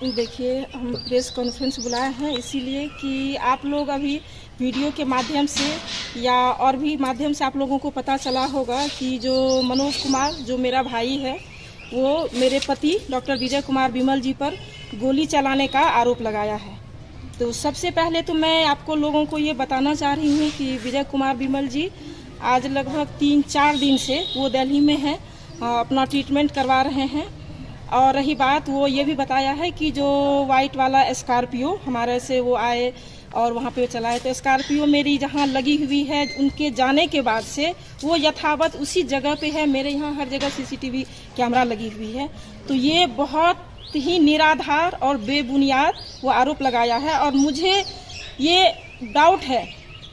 देखिए, हम press conference बुलाए हैं इसीलिए कि आप लोग अभी वीडियो के माध्यम से या और भी माध्यम से आप लोगों को पता चला होगा कि जो मनोज कुमार, जो मेरा भाई है, वो मेरे पति डॉक्टर विजय कुमार बिमल जी पर गोली चलाने का आरोप लगाया है। तो सबसे पहले तो मैं आपको लोगों को ये बताना चाह रही हूँ कि विजय कुमार बिमल जी आज लगभग 3-4 दिन से वो दिल्ली में हैं, अपना ट्रीटमेंट करवा रहे हैं। और रही बात, वो ये भी बताया है कि जो वाइट वाला स्कॉर्पियो हमारे से वो आए और वहाँ पे चलाए, तो स्कॉर्पियो मेरी जहाँ लगी हुई है उनके जाने के बाद से वो यथावत उसी जगह पे है। मेरे यहाँ हर जगह सीसीटीवी कैमरा लगी हुई है। तो ये बहुत ही निराधार और बेबुनियाद वो आरोप लगाया है और मुझे ये डाउट है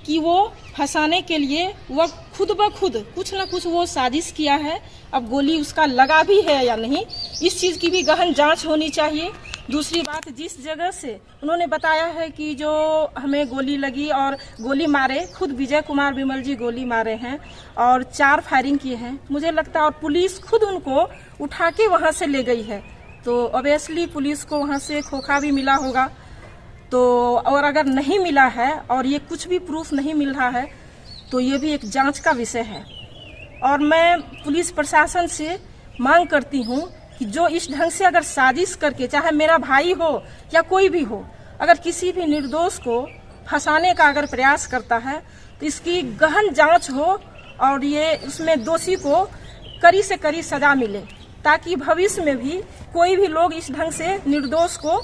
कि वो फंसाने के लिए वह खुद ब खुद कुछ न कुछ वो साजिश किया है। अब गोली उसका लगा भी है या नहीं, इस चीज़ की भी गहन जांच होनी चाहिए। दूसरी बात, जिस जगह से उन्होंने बताया है कि जो हमें गोली लगी और गोली मारे, खुद विजय कुमार बिमल जी गोली मारे हैं और 4 फायरिंग किए हैं, मुझे लगता है। और पुलिस खुद उनको उठा के वहाँ से ले गई है, तो ऑब्वियसली पुलिस को वहाँ से खोखा भी मिला होगा। तो और अगर नहीं मिला है और ये कुछ भी प्रूफ नहीं मिल रहा है तो ये भी एक जांच का विषय है। और मैं पुलिस प्रशासन से मांग करती हूँ कि जो इस ढंग से अगर साजिश करके, चाहे मेरा भाई हो या कोई भी हो, अगर किसी भी निर्दोष को फंसाने का अगर प्रयास करता है तो इसकी गहन जांच हो और ये इसमें दोषी को कड़ी से कड़ी सजा मिले, ताकि भविष्य में भी कोई भी लोग इस ढंग से निर्दोष को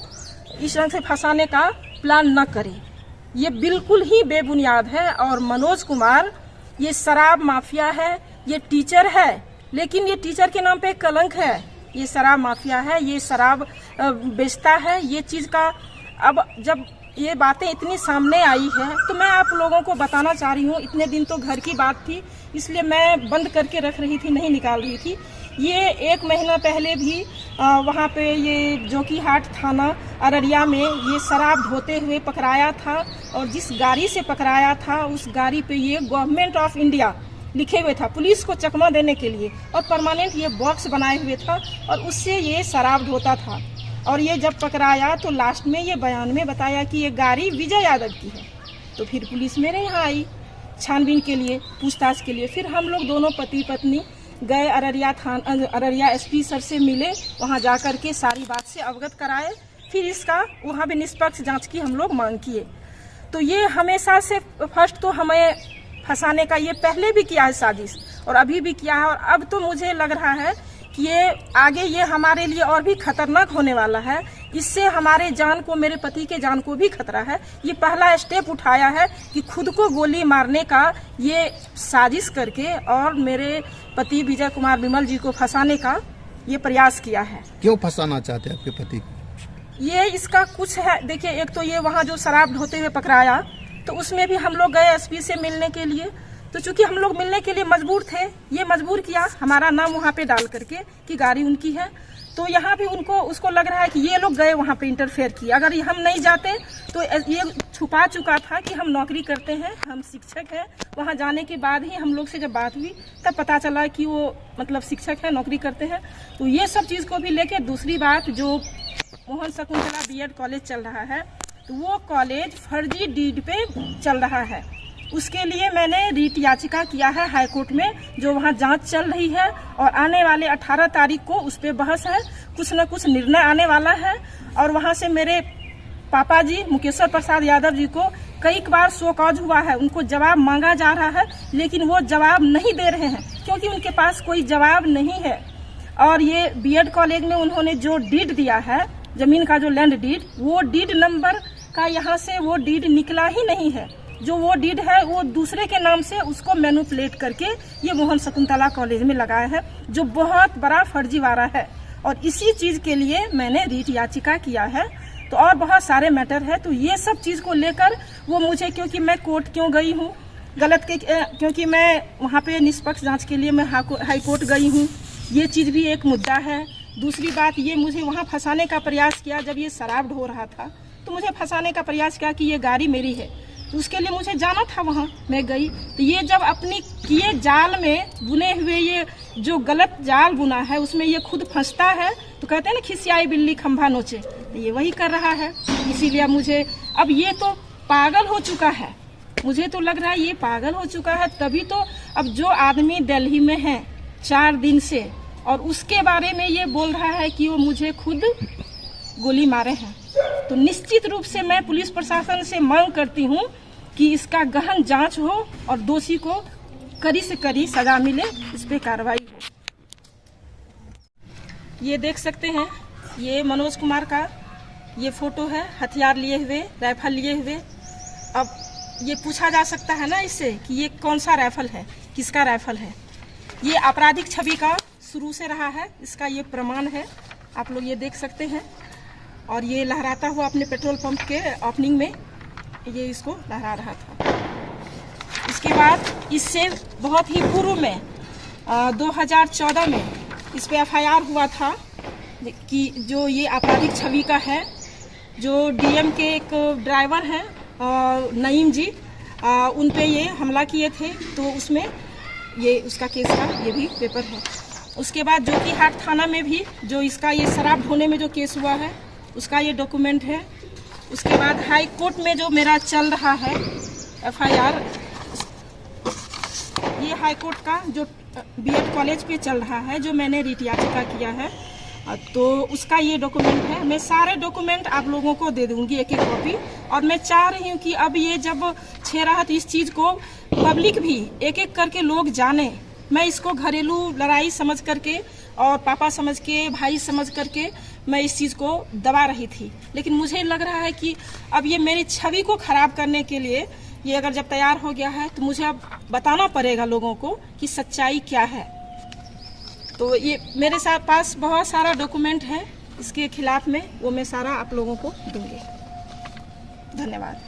इस ढंग से फंसाने का प्लान न करे। ये बिल्कुल ही बेबुनियाद है। और मनोज कुमार ये शराब माफिया है, ये टीचर है, लेकिन ये टीचर के नाम पे कलंक है। ये शराब माफिया है, ये शराब बेचता है। ये चीज़ का अब जब ये बातें इतनी सामने आई है तो मैं आप लोगों को बताना चाह रही हूँ। इतने दिन तो घर की बात थी, इसलिए मैं बंद करके रख रही थी, नहीं निकाल रही थी। ये 1 महीना पहले भी वहाँ पे ये जोकीहाट थाना अररिया में ये शराब ढोते हुए पकड़ाया था और जिस गाड़ी से पकड़ाया था उस गाड़ी पे ये गवर्नमेंट ऑफ इंडिया लिखे हुए था, पुलिस को चकमा देने के लिए, और परमानेंट ये बॉक्स बनाए हुए था और उससे ये शराब ढोता था। और ये जब पकड़ाया तो लास्ट में ये बयान में बताया कि ये गाड़ी विजय यादव की है। तो फिर पुलिस मेरे यहाँ आई छानबीन के लिए, पूछताछ के लिए। फिर हम लोग दोनों पति पत्नी गए अररिया एसपी सर से मिले, वहाँ जाकर के सारी बात से अवगत कराए। फिर इसका वहाँ भी निष्पक्ष जांच की हम लोग मांग किए। तो ये हमेशा से फर्स्ट तो हमें फंसाने का ये पहले भी किया है साजिश और अभी भी किया है, और अब तो मुझे लग रहा है कि ये आगे ये हमारे लिए और भी खतरनाक होने वाला है। इससे हमारे जान को, मेरे पति के जान को भी खतरा है। ये पहला स्टेप उठाया है कि खुद को गोली मारने का ये साजिश करके और मेरे पति विजय कुमार बिमल जी को फंसाने का ये प्रयास किया है। क्यों फंसाना चाहते हैं आपके पति को? ये इसका कुछ है, देखिए, एक तो ये वहाँ जो शराब ढोते हुए पकड़ाया तो उसमें भी हम लोग गए एसपी से मिलने के लिए। तो चूंकि हम लोग मिलने के लिए मजबूर थे, ये मजबूर किया हमारा नाम वहाँ पे डाल करके कि गाड़ी उनकी है। तो यहाँ भी उसको लग रहा है कि ये लोग गए वहाँ पे इंटरफेयर किए। अगर हम नहीं जाते तो ये छुपा चुका था कि हम नौकरी करते हैं, हम शिक्षक हैं। वहाँ जाने के बाद ही हम लोग से जब बात हुई तब पता चला कि वो मतलब शिक्षक है, नौकरी करते हैं। तो ये सब चीज़ को भी लेके, दूसरी बात, जो मोहन शकुंतला बीएड कॉलेज चल रहा है तो वो कॉलेज फर्जी डीड पे चल रहा है। उसके लिए मैंने रीट याचिका किया है हाईकोर्ट में, जो वहाँ जांच चल रही है और आने वाले 18 तारीख को उस पर बहस है, कुछ न कुछ निर्णय आने वाला है। और वहाँ से मेरे पापा जी मुकेश्वर प्रसाद यादव जी को कई बार शो कॉज हुआ है, उनको जवाब मांगा जा रहा है, लेकिन वो जवाब नहीं दे रहे हैं क्योंकि उनके पास कोई जवाब नहीं है। और ये बीएड कॉलेज में उन्होंने जो डीड दिया है, जमीन का जो लैंड डीड, वो डीड नंबर का यहाँ से वो डीड निकला ही नहीं है। जो वो डीड है वो दूसरे के नाम से उसको मैनिपुलेट करके ये मोहन शकुंतला कॉलेज में लगाया है, जो बहुत बड़ा फर्जीवाड़ा है। और इसी चीज़ के लिए मैंने रीट याचिका किया है। तो और बहुत सारे मैटर है। तो ये सब चीज़ को लेकर वो मुझे, क्योंकि मैं कोर्ट क्यों गई हूँ गलत के, क्योंकि मैं वहाँ पे निष्पक्ष जांच के लिए मैं हाई कोर्ट गई हूँ, ये चीज़ भी एक मुद्दा है। दूसरी बात, ये मुझे वहाँ फंसाने का प्रयास किया। जब ये शराब ढो रहा था तो मुझे फंसाने का प्रयास किया कि ये गाड़ी मेरी है, तो उसके लिए मुझे जाना था वहाँ, मैं गई। तो ये जब अपनी किए जाल में बुने हुए, ये जो गलत जाल बुना है उसमें ये खुद फंसता है, तो कहते हैं ना खिसियाई बिल्ली खंभा नोचे, ये वही कर रहा है। इसीलिए मुझे अब ये तो पागल हो चुका है, मुझे तो लग रहा है ये पागल हो चुका है। तभी तो अब जो आदमी दिल्ली में है 4 दिन से और उसके बारे में ये बोल रहा है कि वो मुझे खुद गोली मारे हैं, तो निश्चित रूप से मैं पुलिस प्रशासन से मांग करती हूँ कि इसका गहन जांच हो और दोषी को कड़ी से कड़ी सजा मिले, इस पे कार्रवाई हो। ये देख सकते हैं, ये मनोज कुमार का ये फोटो है, हथियार लिए हुए, राइफल लिए हुए। अब ये पूछा जा सकता है ना इससे कि ये कौन सा राइफल है, किसका राइफल है। ये आपराधिक छवि का शुरू से रहा है, इसका ये प्रमाण है, आप लोग ये देख सकते हैं। और ये लहराता हुआ अपने पेट्रोल पंप के ओपनिंग में ये इसको लहरा रहा था। इसके बाद इससे बहुत ही पूर्व में 2014 में इस पे FIR हुआ था कि जो ये आपराधिक छवि का है, जो DM के एक ड्राइवर हैं नईम जी, उन पे ये हमला किए थे, तो उसमें ये उसका केस का ये भी पेपर है। उसके बाद जोकीहाट थाना में भी जो इसका ये शराब ढोने में जो केस हुआ है उसका ये डॉक्यूमेंट है। उसके बाद हाई कोर्ट में जो मेरा चल रहा है FIR, ये हाई कोर्ट का जो BED कॉलेज पे चल रहा है, जो मैंने रिट याचिका किया है, तो उसका ये डॉक्यूमेंट है। मैं सारे डॉक्यूमेंट आप लोगों को दे दूंगी, एक एक कॉपी। और मैं चाह रही हूँ कि अब ये जब छे रहा तो इस चीज़ को पब्लिक भी एक एक करके लोग जाने। मैं इसको घरेलू लड़ाई समझ करके और पापा समझ के, भाई समझ करके मैं इस चीज़ को दबा रही थी, लेकिन मुझे लग रहा है कि अब ये मेरी छवि को खराब करने के लिए ये अगर जब तैयार हो गया है तो मुझे अब बताना पड़ेगा लोगों को कि सच्चाई क्या है। तो ये मेरे पास बहुत सारा डॉक्यूमेंट है इसके खिलाफ में, वो मैं सारा आप लोगों को दूंगी। धन्यवाद।